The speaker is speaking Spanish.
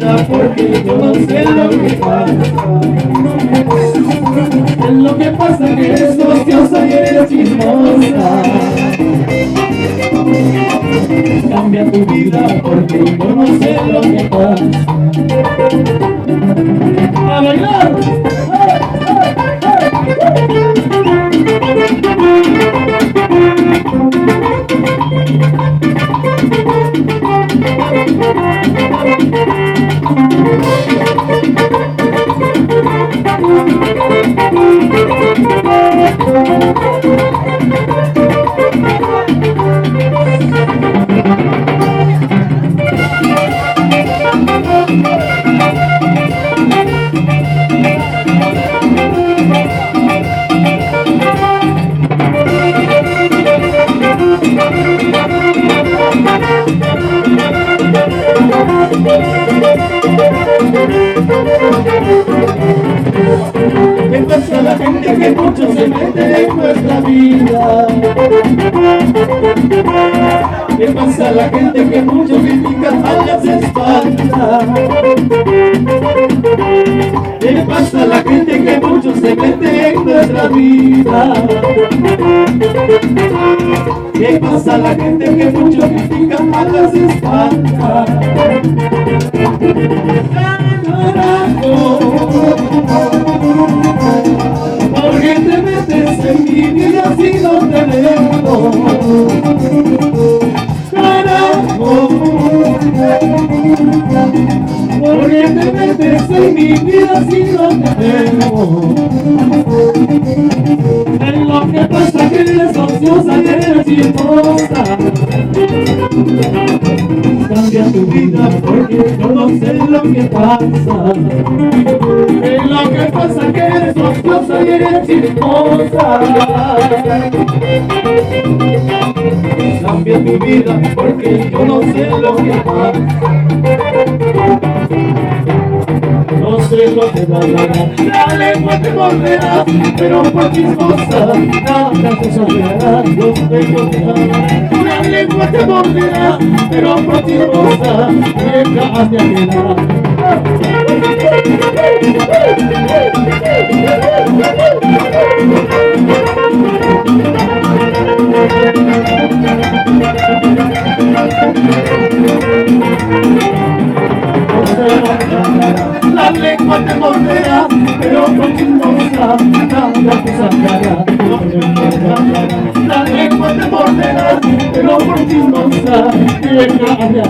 porque yo no sé lo que pasa. Es lo que pasa que eres ociosa y eres chismosa. Cambia tu vida porque yo no sé lo que pasa. ¡A bailar! ¿Qué pasa a la gente que mucho se mete en nuestra vida? ¿Qué pasa a la gente que mucho critica a las espaldas? ¿Qué pasa a la gente que mucho se mete en nuestra vida? ¿Qué pasa a la gente que mucho critica a las espaldas? ¿Por qué te metes en mi vida si no te veo? Carajo, ¿por qué te metes en mi vida si no te veo? Es lo que pasa que eres ociosa y eres chismosa. Cambia tu vida porque yo no sé lo que pasa. Es lo que pasa que eres ociosa y eres chismosa. Cambia tu vida porque yo no sé lo que pasa. No sé lo que pasará, la lengua te morderá, pero por chismosa nada te saciará. No sé lo que pasará, la lengua te morderá, pero por chismosa nunca te quedará. La lengua te morderá, pero por chismosa nada te saciará. La lengua te morderá, pero por chismosa nunca te quedará.